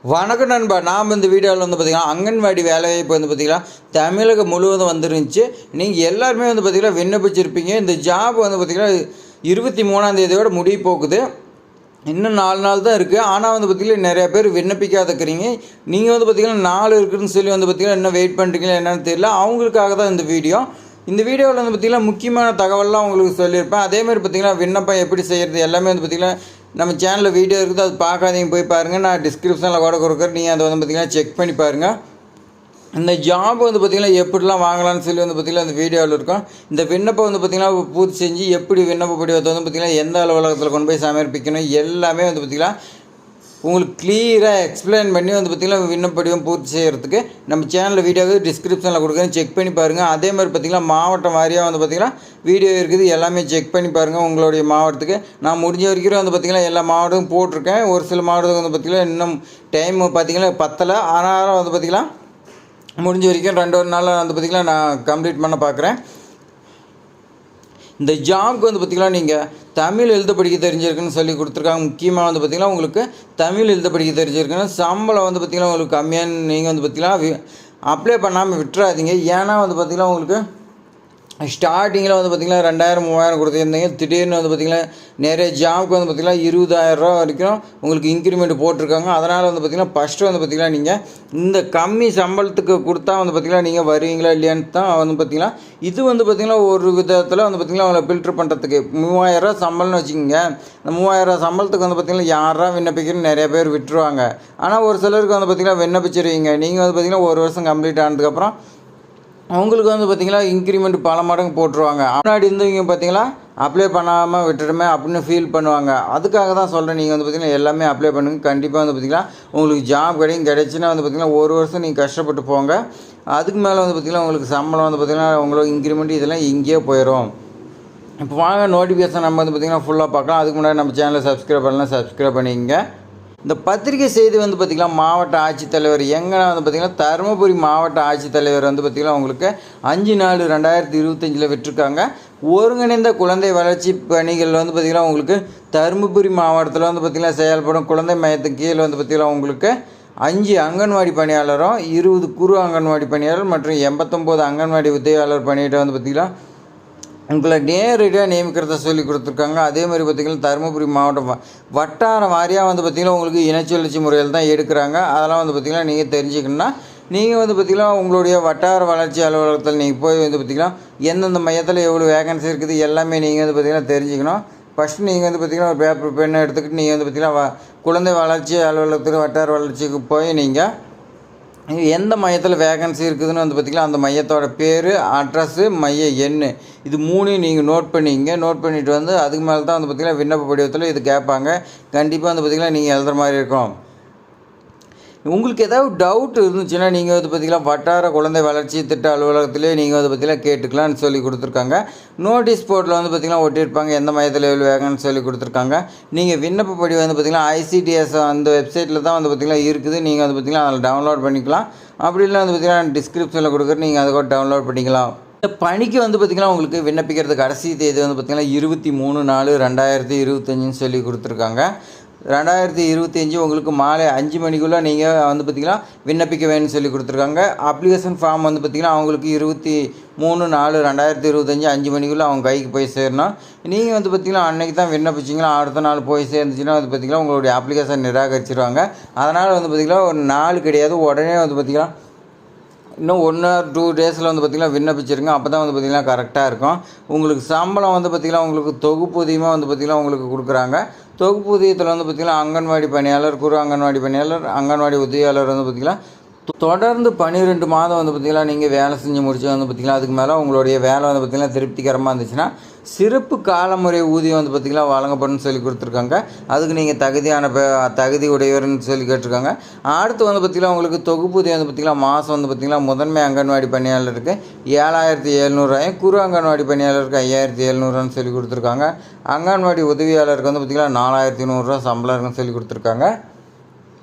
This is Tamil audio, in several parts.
வணக்கம் நண்பா. நாம் இந்த வீடியோவில் பார்த்திங்கன்னா அங்கன்வாடி வேலைவாய்ப்பு பார்த்திங்கன்னா தமிழகம் முழுவதும் வந்துருந்துச்சு. நீங்கள் எல்லாருமே பார்த்திங்கன்னா விண்ணப்பிச்சிருப்பீங்க. இந்த ஜாப் பார்த்திங்கன்னா 23ஆம் தேதியோட முடிய போகுது. இன்னும் 4 நாள் தான் இருக்குது. ஆனால் பார்த்திங்கன்னா நிறையா பேர் விண்ணப்பிக்காத இருக்கிறீங்க. நீங்கள் பார்த்திங்கன்னா 4 இருக்குதுன்னு சொல்லி பார்த்திங்கன்னா இன்னும் வெயிட் பண்ணுறீங்களா என்னென்னு தெரியல. அவங்களுக்காக தான் இந்த வீடியோ. இந்த வீடியோவில் பார்த்திங்கன்னா முக்கியமான தகவல்லாம் உங்களுக்கு சொல்லியிருப்பேன். அதேமாதிரி பார்த்திங்கன்னா விண்ணப்பம் எப்படி செய்கிறது எல்லாமே பார்த்திங்கன்னா நம்ம சேனலில் வீடியோ இருக்குது, அது பார்க்காதீங்க, போய் பாருங்கள். நான் டிஸ்கிரிப்ஷனில் கூட கொடுக்குறேன், நீங்கள் அதை பார்த்திங்கன்னா செக் பண்ணி பாருங்கள். இந்த ஜாப் பார்த்திங்கன்னா எப்படிலாம் வாங்கலாம்னு சொல்லி பார்த்திங்கன்னா இந்த வீடியோவில் இருக்கும். இந்த விண்ணப்பம் பார்த்திங்கன்னா பூர்த்தி செஞ்சு எப்படி விண்ணப்ப படிவத்தை பார்த்திங்கன்னா எந்த அலுவலகத்தில் கொண்டு போய் சமர்ப்பிக்கணும் எல்லாமே பார்த்திங்கன்னா உங்களுக்கு கிளியராக எக்ஸ்பிளைன் பண்ணி பார்த்திங்கன்னா விண்ணப்படிவம் பூர்த்தி செய்கிறதுக்கு நம்ம சேனலில் வீடியோவுக்கு டிஸ்கிரிப்ஷனில் கொடுக்குறேன், செக் பண்ணி பாருங்கள். அதே மாதிரி பார்த்திங்கன்னா மாவட்டம் வாரியாக பார்த்திங்கன்னா வீடியோ இருக்குது, எல்லாமே செக் பண்ணி பாருங்கள். உங்களுடைய மாவட்டத்துக்கு நான் முடிஞ்ச வரைக்கும் பார்த்திங்கன்னா எல்லா மாவட்டமும் போட்டிருக்கேன். ஒரு சில மாவட்டத்துக்கு பார்த்திங்கன்னா இன்னும் டைம் பார்த்திங்கன்னா பத்தலை. ஆனாலும் பார்த்திங்கன்னா முடிஞ்ச வரைக்கும் 2 நாள் பார்த்திங்கன்னா நான் கம்ப்ளீட் பண்ண பார்க்குறேன். இந்த ஜாப்க்கு பார்த்திங்கன்னா நீங்கள் தமிழ் எழுத படிக்க தெரிஞ்சிருக்குன்னு சொல்லி கொடுத்துருக்காங்க. முக்கியமாக பார்த்திங்கன்னா உங்களுக்கு தமிழ் எழுத படிக்க தெரிஞ்சிருக்குன்னு. சம்பளம் பார்த்திங்கன்னா உங்களுக்கு கம்மியான நீங்கள் பார்த்திங்கன்னா அப்ளை பண்ணாமல் விட்டுறாதீங்க. ஏன்னா பார்த்திங்கன்னா உங்களுக்கு ஸ்டார்டிங்கில் பார்த்திங்கன்னா 2000-3000 கொடுத்துருந்தீங்க. திடீர்னு பார்த்திங்கன்னா நிறைய ஜாப்க்கு பார்த்திங்கன்னா 20,000 ரூபா வரைக்கும் உங்களுக்கு இன்க்ரிமெண்ட் போட்டிருக்காங்க. அதனால் பார்த்திங்கன்னா ஃபஸ்ட்டு பார்த்திங்கன்னா நீங்கள் இந்த கம்மி சம்பளத்துக்கு கொடுத்தா பார்த்திங்கன்னா நீங்கள் வருவீங்களா இல்லையான்னு தான் பார்த்திங்கன்னா இது பார்த்திங்கன்னா ஒரு விதத்தில் பார்த்திங்கன்னா அவங்களை ஃபில்ட்ரு பண்ணுறதுக்கு 3000 ரூபா சம்பளம்னு வச்சுக்கோங்க. இந்த 3000 ரூபா சம்பளத்துக்கு பார்த்திங்கன்னா யாரா விண்ணப்பிக்கிறன்னு நிறைய பேர் விட்டுருவாங்க. ஆனால் ஒரு சிலருக்கு பார்த்திங்கன்னா விண்ணப்பிச்சிருவீங்க. நீங்கள் பார்த்திங்கன்னா 1 வருஷம் கம்ப்ளீட் ஆனதுக்கப்புறம் அவங்களுக்கு பார்த்திங்கன்னா இன்க்ரிமெண்ட் பல மடங்கு போட்டுருவாங்க. முன்னாடி இருந்தவங்க பார்த்திங்கன்னா அப்ளை பண்ணாமல் விட்டுடுமே அப்படின்னு ஃபீல் பண்ணுவாங்க. அதுக்காக தான் சொல்கிறேன், நீங்கள் பார்த்திங்கன்னா எல்லாமே அப்ளை பண்ணுங்கள். கண்டிப்பாக பார்த்திங்கன்னா உங்களுக்கு ஜாப் கிடைச்சுன்னா பார்த்திங்கன்னா 1 வருஷம் நீங்கள் கஷ்டப்பட்டு போங்க. அதுக்கு மேலே பார்த்திங்கன்னா உங்களுக்கு சம்பளம் பார்த்திங்கன்னா உங்களுக்கு இன்க்ரிமெண்ட் இதெல்லாம் இங்கேயே போயிடும். இப்போ வாங்க நோட்டிஃபிகேஷன் நம்ம பார்த்திங்கன்னா ஃபுல்லாக பார்க்கலாம். அதுக்கு முன்னாடி நம்ம சேனலை சப்ஸ்கிரைப் பண்ணலாம், சப்ஸ்கிரைப் பண்ணிங்க. இந்த பத்திரிகை செய்தி பார்த்திங்கன்னா மாவட்ட ஆட்சித்தலைவர் எங்கன்னா பார்த்திங்கன்னா தருமபுரி மாவட்ட ஆட்சித்தலைவர் பார்த்திங்கன்னா உங்களுக்கு 5/4/2025 விட்டுருக்காங்க. ஒருங்கிணைந்த குழந்தை வளர்ச்சி பணிகள் பார்த்திங்கன்னா உங்களுக்கு தருமபுரி மாவட்டத்தில் பார்த்திங்கன்னா செயல்படும் குழந்தை மையத்துக்கு கீழே பார்த்திங்கன்னா உங்களுக்கு 5 அங்கன்வாடி பணியாளரும் 20 குறு அங்கன்வாடி பணியாளர் மற்றும் 89 அங்கன்வாடி உதவியாளர் பணியிட்ட பார்த்திங்கன்னா உங்களை நேரடியாக நியமிக்கிறத சொல்லி கொடுத்துருக்காங்க. அதே மாதிரி பார்த்திங்கன்னா தருமபுரி மாவட்டம் வட்டார வாரியாக பார்த்திங்கன்னா உங்களுக்கு இனச்சுழற்சி முறையில் தான் எடுக்கிறாங்க. அதெல்லாம் பார்த்திங்கன்னா நீங்கள் தெரிஞ்சுக்கணுன்னா நீங்கள் பார்த்திங்கன்னா உங்களுடைய வட்டார வளர்ச்சி அலுவலகத்தில் நீங்கள் போய் பார்த்திங்கன்னா எந்தெந்த மையத்தில் எவ்வளோ வேகன்சி இருக்குது எல்லாமே நீங்கள் பார்த்திங்கன்னா தெரிஞ்சுக்கணும். ஃபஸ்ட்டு நீங்கள் பார்த்திங்கன்னா ஒரு பேப்பர் பெண்ணை எடுத்துக்கிட்டு நீங்கள் பார்த்திங்கன்னா குழந்தை வளர்ச்சி அலுவலகத்துக்கு வட்டார வளர்ச்சிக்கு போய் நீங்கள் எந்த மையத்தில் வேகன்சி இருக்குதுன்னு பார்த்திங்கன்னா அந்த மையத்தோட பேர், அட்ரஸ்ஸு, மைய எண் இது 3 நீங்கள் நோட் பண்ணிங்க. நோட் பண்ணிவிட்டு அதுக்கு மேலே தான் பார்த்திங்கன்னா விண்ணப்ப படிவத்தில் இது கேட்பாங்க. கண்டிப்பாக பார்த்திங்கன்னா நீங்கள் எழுதுகிற மாதிரி இருக்கும். உங்களுக்கு ஏதாவது டவுட் இருந்துச்சுன்னா நீங்கள் பார்த்திங்கன்னா வட்டார குழந்தை வளர்ச்சி திட்ட அலுவலகத்திலே நீங்கள் பார்த்திங்கன்னா கேட்டுக்கலாம்னு சொல்லி கொடுத்துருக்காங்க. நோட்டீஸ் போர்ட்டில் பார்த்திங்கன்னா ஒட்டியிருப்பாங்க எந்த மையத்தில் எவ்வளோ வேகன்னு சொல்லி கொடுத்துருக்காங்க. நீங்கள் விண்ணப்ப படிவம் பார்த்திங்கன்னா ICDS அந்த வெப்சைட்டில் தான் பார்த்திங்கன்னா இருக்குது. நீங்கள் பார்த்திங்கன்னா அதில் டவுன்லோட் பண்ணிக்கலாம். அப்படி இல்லை பார்த்திங்கன்னா டிஸ்கிரிப்ஷனில் கொடுக்குறது நீங்கள் அதை கூட டவுன்லோட் பண்ணிக்கலாம். இந்த பணிக்கு பார்த்திங்கன்னா உங்களுக்கு விண்ணப்பிக்கிறது கடைசி தேதி பார்த்திங்கன்னா 23/4/2025 சொல்லி கொடுத்துருக்காங்க. 2025 உங்களுக்கு மாலை 5 மணிக்குள்ளே நீங்கள் பார்த்திங்கன்னா விண்ணப்பிக்க வேணும்னு சொல்லி கொடுத்துருக்காங்க. அப்ளிகேஷன் ஃபார்ம் பார்த்திங்கன்னா அவங்களுக்கு 23/4/2025 5 மணிக்குள்ளே அவங்க கைக்கு போய் சேரணும். நீங்கள் பார்த்திங்கன்னா அன்றைக்கி தான் விண்ணப்பிச்சிங்கன்னா அடுத்த நாள் போய் சேர்ந்துச்சுன்னா பார்த்திங்கன்னா உங்களுடைய அப்ளிகேஷன் நிராகரிச்சிருவாங்க. அதனால் பார்த்திங்கன்னா ஒரு நாள் கிடையாது, உடனே பார்த்திங்கன்னா இன்னும் 1 or 2 டேஸில் பார்த்திங்கன்னா விண்ணப்பிச்சிருங்க. அப்போ தான் பார்த்திங்கன்னா கரெக்டாக இருக்கும். உங்களுக்கு சம்பளம் பார்த்திங்கன்னா உங்களுக்கு தொகுப்பூதியமாக பார்த்திங்கன்னா உங்களுக்கு கொடுக்குறாங்க. தொகுப்பூதியத்தில் பார்த்திங்கன்னா அங்கன்வாடி பணியாளர், குறு அங்கன்வாடி பணியாளர், அங்கன்வாடி உதவியாளர் பார்த்திங்கன்னா தொடர்ந்து 12 மாதம் பார்த்திங்கன்னா நீங்கள் வேலை செஞ்சு முடிச்சு பார்த்திங்கன்னா அதுக்கு மேலே உங்களுடைய வேலை பார்த்திங்கன்னா திருப்திகரமாக இருந்துச்சுன்னா சிறப்பு காலமுறை ஊதியம் பார்த்திங்கன்னா வழங்கப்படும் சொல்லி கொடுத்துருக்காங்க. அதுக்கு நீங்கள் தகுதி உடையவர்னு சொல்லி கேட்டிருக்காங்க. அடுத்து பார்த்திங்கன்னா உங்களுக்கு தொகுப்பூதியம் பார்த்திங்கன்னா மாதம் பார்த்திங்கன்னா முதன்மை அங்கன்வாடி பணியாளருக்கு 7,700 குறு அங்கன்வாடி பணியாளருக்கு 5,700 சொல்லி கொடுத்துருக்காங்க. அங்கன்வாடி உதவியாளருக்கு பார்த்திங்கன்னா 4,100 சம்பளம் இருக்குன்னு சொல்லி கொடுத்துருக்காங்க.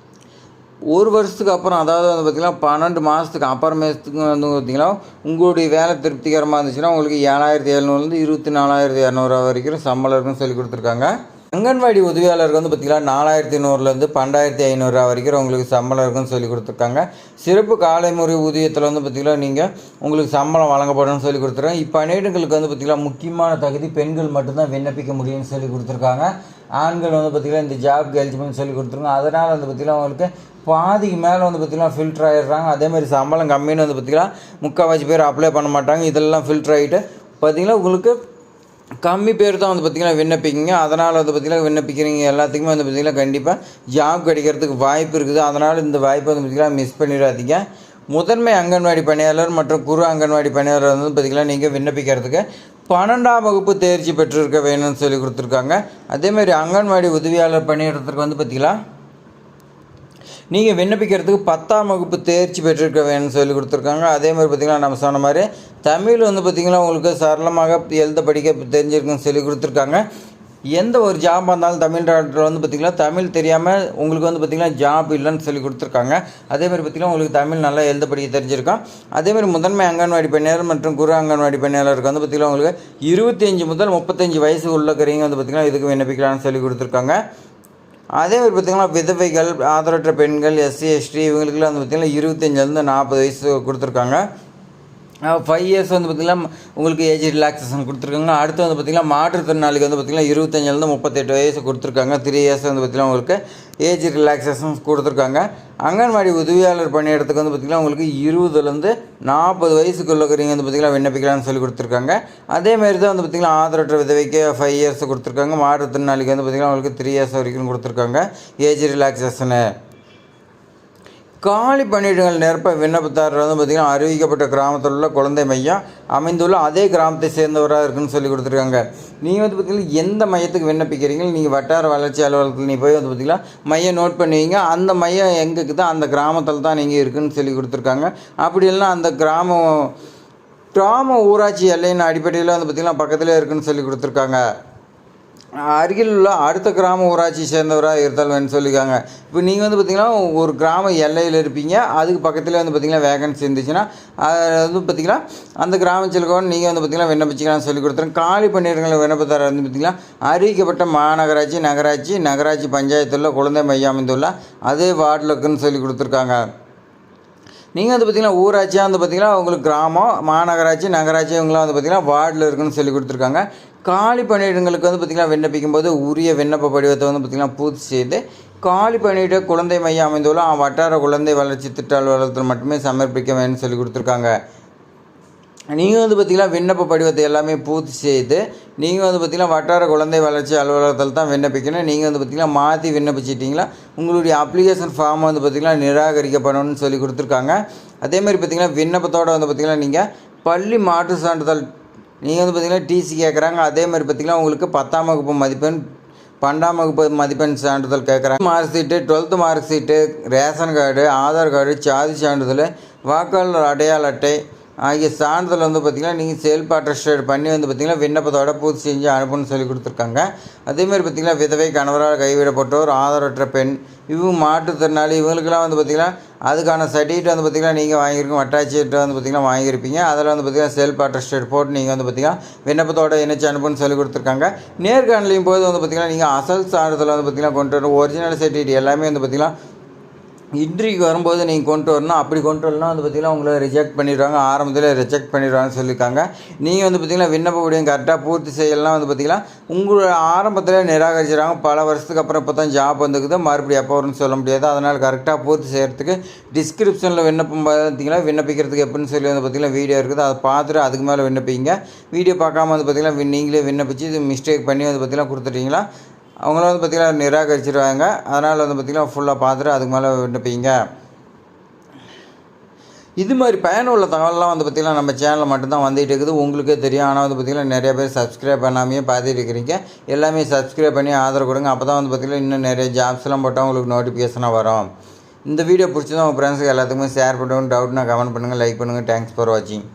1 வருஷத்துக்கு அப்புறம் அதாவது பார்த்திங்கன்னா 12 மாதத்துக்கு அப்புறமேத்துக்கு பார்த்திங்கன்னா உங்களுடைய வேலை திருப்திகரமாக இருந்துச்சுன்னா உங்களுக்கு 7,700 24,200 வரைக்கும் சம்பளம் இருக்குன்னு சொல்லி கொடுத்துருக்காங்க. அங்கன்வாடி உதவியாளருக்கு வந்து பார்த்திங்கன்னா 4100லேருந்து 12500 வரைக்கும் உங்களுக்கு சம்பளம் இருக்குன்னு சொல்லி கொடுத்துருக்காங்க. சிறப்பு காலை முறை ஊதியத்தில் வந்து பார்த்திங்கன்னா நீங்கள் உங்களுக்கு சம்பளம் வழங்கப்படும்னு சொல்லி கொடுத்துருக்காங்க. இப்பணியிடங்களுக்கு வந்து பார்த்திங்கன்னா முக்கியமான தகுதி பெண்கள் மட்டும்தான் விண்ணப்பிக்க முடியும்னு சொல்லி கொடுத்துருக்காங்க. ஆண்கள் வந்து பார்த்திங்கன்னா இந்த ஜாப்க்கு எலிஜிபிள்னு சொல்லி கொடுத்துருக்காங்க. அதனால் வந்து பார்த்திங்கன்னா உங்களுக்கு பாதிக்கு மேலே வந்து பார்த்திங்கன்னா ஃபில்டர் ஆகிடுறாங்க. அதேமாதிரி சம்பளம் கம்மின்னு வந்து பார்த்திங்கன்னா முக்கால்வாசி பேர் அப்ளை பண்ண மாட்டாங்க. இதெல்லாம் ஃபில்டர் ஆகிட்டு பார்த்திங்கன்னா உங்களுக்கு கம்மி பேர் தான் வந்து பார்த்திங்கன்னா விண்ணப்பிக்கிங்க. அதனால் வந்து பார்த்திங்கன்னா விண்ணப்பிக்கிறீங்க எல்லாத்துக்குமே வந்து பார்த்திங்கன்னா கண்டிப்பாக ஜாப் கிடைக்கிறதுக்கு வாய்ப்பு இருக்குது. அதனால் இந்த வாய்ப்பை வந்து பார்த்திங்கன்னா மிஸ் பண்ணிடாதீங்க. முதன்மை அங்கன்வாடி பணியாளர் மற்றும் குறு அங்கன்வாடி பணியாளர் வந்து பார்த்திங்கன்னா நீங்கள் விண்ணப்பிக்கிறதுக்கு 12ஆம் வகுப்பு தேர்ச்சி பெற்றிருக்க வேணும்னு சொல்லி கொடுத்துருக்காங்க. அதேமாதிரி அங்கன்வாடி உதவியாளர் பணியிடத்திற்கு வந்து பார்த்திங்கன்னா நீங்கள் விண்ணப்பிக்கிறதுக்கு 10ஆம் வகுப்பு தேர்ச்சி பெற்றிருக்க வேணும்னு சொல்லி கொடுத்துருக்காங்க. அதேமாதிரி பார்த்திங்கன்னா நம்ம சொன்ன மாதிரி தமிழ் வந்து பார்த்திங்கன்னா உங்களுக்கு சரளமாக எழுத படிக்க தெரிஞ்சிருக்குன்னு சொல்லி கொடுத்துருக்காங்க. எந்த ஒரு ஜாப் இருந்தாலும் தமிழ்நாட்டில் வந்து பார்த்திங்கன்னா தமிழ் தெரியாமல் உங்களுக்கு வந்து பார்த்திங்கன்னா ஜாப் இல்லைன்னு சொல்லி கொடுத்துருக்காங்க. அதேமாதிரி பார்த்திங்கன்னா உங்களுக்கு தமிழ் நல்லா எழுத படிக்க தெரிஞ்சிருக்கோம். அதேமாதிரி முதன்மை அங்கன்வாடி பணியாளர் மற்றும் குறு அங்கன்வாடி பணியாளருக்கு வந்து பார்த்திங்கன்னா உங்களுக்கு 25 முதல் 35 வயசு உள்ளக்கிறீங்க வந்து பார்த்திங்கன்னா இதுக்கு விண்ணப்பிக்கலாம்னு சொல்லி கொடுத்துருக்காங்க. அதேமாதிரி பார்த்திங்கன்னா விதவைகள், ஆதரவற்ற பெண்கள், எஸ்சி எஸ்டி இவங்களுக்குலாம் வந்து பார்த்திங்கன்னா 25லேருந்து 40 வயசு கொடுத்துருக்காங்க. 5 இயர்ஸ் வந்து பார்த்திங்கன்னா உங்களுக்கு ஏஜ் ரிலாக்ஸேஷன் கொடுத்துருக்காங்க. அடுத்து வந்து பார்த்திங்கன்னா மாற்றுத்திறனாளிக்கு வந்து பார்த்திங்கன்னா 25லேருந்து 38 வயசு கொடுத்துருக்காங்க. 3 இயர்ஸ் வந்து பார்த்திங்கன்னா உங்களுக்கு ஏஜ் ரிலாக்ஸேஷன் கொடுத்துருக்காங்க. அங்கன்வாடி உதவியாளர் பணியிடத்துக்கு வந்து பார்த்திங்கன்னா உங்களுக்கு 20லேருந்து 40 வயசுக்குள்ளக்கிறீங்க வந்து பார்த்திங்கன்னா விண்ணப்பிக்கலாம்னு சொல்லி கொடுத்துருக்காங்க. அதேமாதிரி தான் வந்து பார்த்திங்கன்னா ஆதரவற்ற விதவைக்கு 5 இயர்ஸ் கொடுத்துருக்காங்க. மாற்றுத்திறனாளிக்கு வந்து பார்த்திங்கன்னா உங்களுக்கு 3 இயர்ஸ் வரைக்கும் கொடுத்துருக்காங்க ஏஜ் ரிலாக்ஸேஷனு. காலி பணியிடங்கள் நிரப்ப விண்ணப்பதாரர் வந்து பார்த்திங்கன்னா அறிவிக்கப்பட்ட கிராமத்தில் உள்ள குழந்தை மையம் அமைந்துள்ள அதே கிராமத்தை சேர்ந்தவராக இருக்குன்னு சொல்லி கொடுத்துருக்காங்க. நீங்கள் வந்து பார்த்திங்கன்னா எந்த மையத்துக்கு விண்ணப்பிக்கிறீங்க, நீங்கள் வட்டார வளர்ச்சி அலுவலகத்தில் நீ போய் வந்து பார்த்திங்கன்னா மையம் நோட் பண்ணுவீங்க. அந்த மையம் எங்கே இருக்குது அந்த கிராமத்தில் தான் நீங்கள் இருக்குதுன்னு சொல்லி கொடுத்துருக்காங்க. அப்படி இல்லைன்னா அந்த கிராம ஊராட்சி எல்லையின் அடிப்படையில் வந்து பார்த்திங்கன்னா பக்கத்தில் இருக்குதுன்னு சொல்லி கொடுத்துருக்காங்க. அருகில் உள்ள அடுத்த கிராம ஊராட்சி சேர்ந்தவராக இருத்தல் வேணும்னு சொல்லியிருக்காங்க. இப்போ நீங்கள் வந்து பார்த்திங்கன்னா ஒரு கிராம எல்லையில் இருப்பீங்க, அதுக்கு பக்கத்தில் வந்து பார்த்திங்கன்னா வேகன்சி இருந்துச்சுன்னா அது வந்து பார்த்திங்கன்னா அந்த கிராமத்தில் நீங்கள் வந்து பார்த்திங்கன்னா விண்ணப்பிச்சிக்கலாம்னு சொல்லி கொடுத்துருங்க. காலி பணியிடங்களை விண்ணப்பதாரர் வந்து பார்த்திங்கன்னா அறிவிக்கப்பட்ட மாநகராட்சி, நகராட்சி பஞ்சாயத்தில் குழந்தை மையம் அமைந்துள்ள அதே வார்டில் இருக்குன்னு சொல்லி கொடுத்துருக்காங்க. நீங்கள் வந்து பார்த்திங்கன்னா ஊராட்சியாக வந்து பார்த்திங்கன்னா உங்களுக்கு கிராமம், நகராட்சி இவங்களாம் வந்து பார்த்திங்கன்னா வார்டில் இருக்குன்னு சொல்லி கொடுத்துருக்காங்க. காலி பணியிடங்களுக்கு வந்து பார்த்திங்கன்னா விண்ணப்பிக்கும் போது உரிய விண்ணப்ப படிவத்தை வந்து பார்த்திங்கன்னா பூர்த்தி செய்து காலி பணியிட குழந்தை மையம் அமைந்துள்ள வட்டார குழந்தை வளர்ச்சி திட்ட அலுவலகத்தில் மட்டுமே சமர்ப்பிக்க வேணும்னு சொல்லி கொடுத்துருக்காங்க. நீங்கள் வந்து பார்த்திங்கன்னா விண்ணப்ப படிவத்தை எல்லாமே பூர்த்தி செய்து நீங்கள் வந்து பார்த்திங்கன்னா வட்டார குழந்தை வளர்ச்சி அலுவலகத்தில் தான் விண்ணப்பிக்கணும். நீங்கள் வந்து பார்த்திங்கன்னா மாற்றி விண்ணப்பிச்சிட்டிங்களா உங்களுடைய அப்ளிகேஷன் ஃபார்ம் வந்து பார்த்திங்கன்னா நிராகரிக்கப்படணும்னு சொல்லி கொடுத்துருக்காங்க. அதேமாதிரி பார்த்திங்கன்னா விண்ணப்பத்தோடு வந்து பார்த்திங்கன்னா நீங்கள் பள்ளி மாற்று சான்றிதழ் நீங்கள் வந்து பார்த்திங்கன்னா டிசி கேட்குறாங்க. அதேமாதிரி பார்த்திங்கன்னா உங்களுக்கு 10ஆம் வகுப்பு மதிப்பெண், 12ஆம் வகுப்பு மதிப்பெண் சான்றிதழ் கேட்குறாங்க. Mark sheet, 12th mark sheet, ration card, Aadhaar card, சாதி சான்றிதழ், வாக்காளர் அடையாள அட்டை ஆகிய சான்றிதழ் வந்து பார்த்திங்கன்னா நீங்கள் செல்ஃப் அட்டஸ்டட் பண்ணி வந்து பார்த்திங்கன்னா விண்ணப்பத்தோட பூர்த்தி செஞ்சு அனுப்பணும்னு சொல்லி கொடுத்துருக்காங்க. அதேமாதிரி பார்த்திங்கன்னா விதவை, கணவரால் கைவிடப்பட்டோர், ஆதரவற்ற பெண், இவங்க மாற்றுத்திறனாளி இவங்களுக்கெல்லாம் வந்து பார்த்திங்கன்னா அதுக்கான சர்டிஃபிகேட் வந்து பார்த்திங்கன்னா நீங்கள் வாங்கியிருக்கோம், வட்டாட்சியர்கிட்ட வந்து பார்த்திங்கன்னா வாங்கியிருப்பீங்க. அதில் வந்து பார்த்திங்கன்னா செல்ஃப் அட்டஸ்டட் போட்டு நீங்கள் வந்து பார்த்திங்கன்னா விண்ணப்பத்தோடு இணைச்சு அனுப்புன்னு சொல்லி கொடுத்துருக்காங்க. நேர்காணலையும் போது வந்து பார்த்திங்கன்னா நீங்கள் அசல் சான்றிதழ் வந்து பார்த்திங்கன்னா கொண்டு வரணும். ஒரிஜினல் சர்டிஃபிகேட் எல்லாமே வந்து பார்த்திங்கன்னா இன்ட்ரிக்கு வரும்போது நீங்கள் கொண்டு வரணும். அப்படி கொண்டு வரலாம் வந்து பார்த்திங்கன்னா உங்களை ரிஜெக்ட் பண்ணிடுவாங்க, ஆரம்பத்தில் ரிஜெக்ட் பண்ணிடுவாங்கன்னு சொல்லியிருக்காங்க. நீங்கள் வந்து பார்த்திங்கன்னா விண்ணப்ப படிவம் கரெக்டாக பூர்த்தி செய்யலாம் வந்து பார்த்திங்கன்னா உங்களோட ஆரம்பத்தில் நிராகரிச்சிடுறாங்க. பல வருஷத்துக்கு அப்புறம் இப்போ தான் ஜாப் வந்துக்குது, மறுபடியும் எப்போ வரும்னு சொல்ல முடியாது. அதனால் கரெக்டாக பூர்த்தி செய்கிறதுக்கு டிஸ்கிரிப்ஷனில் விண்ணப்பம் பார்த்திங்கன்னா விண்ணப்பிக்கிறதுக்கு எப்படின்னு சொல்லி வந்து பார்த்திங்கன்னா வீடியோ இருக்குது, அதை பார்த்துட்டு அதுக்கு மேலே விண்ணப்பிங்க. வீடியோ பார்க்காம வந்து பார்த்திங்கன்னா நீங்களே விண்ணப்பிச்சு இது மிஸ்டேக் பண்ணி வந்து பார்த்திங்கன்னா கொடுத்துட்டீங்களா அவங்கள வந்து பார்த்திங்கன்னா நிராகரிச்சிடுவாங்க. அதனால் வந்து பார்த்திங்கன்னா ஃபுல்லாக பார்த்துட்டு அதுக்கு மேலே விண்ணப்பிங்க. இது மாதிரி பயனுள்ள தகவலாம் வந்து பார்த்திங்கன்னா நம்ம சேனலில் மட்டும்தான் வந்துகிட்டு இருக்குது, உங்களுக்கே தெரியும். ஆனால் வந்து பார்த்திங்கன்னா நிறைய பேர் சப்ஸ்கிரைப் பண்ணாமையே பார்த்துட்டு இருக்கிறீங்க. எல்லாமே சப்ஸ்கிரைப் பண்ணி ஆதரவு கொடுங்க. அப்போ தான் வந்து பார்த்திங்கன்னா இன்னும் நிறைய ஜாப்ஸ்லாம் போட்டால் உங்களுக்கு நோட்டிஃபிகேஷனாக வரும். இந்த வீடியோ பிடிச்சதான் உங்கள் ஃப்ரெண்ட்ஸுக்கு எல்லாத்துக்குமே ஷேர் பண்ணுங்க. டவுட்னா கமெண்ட் பண்ணுங்கள், லைக் பண்ணுங்கள். தேங்க்ஸ் ஃபார் வாட்சிங்.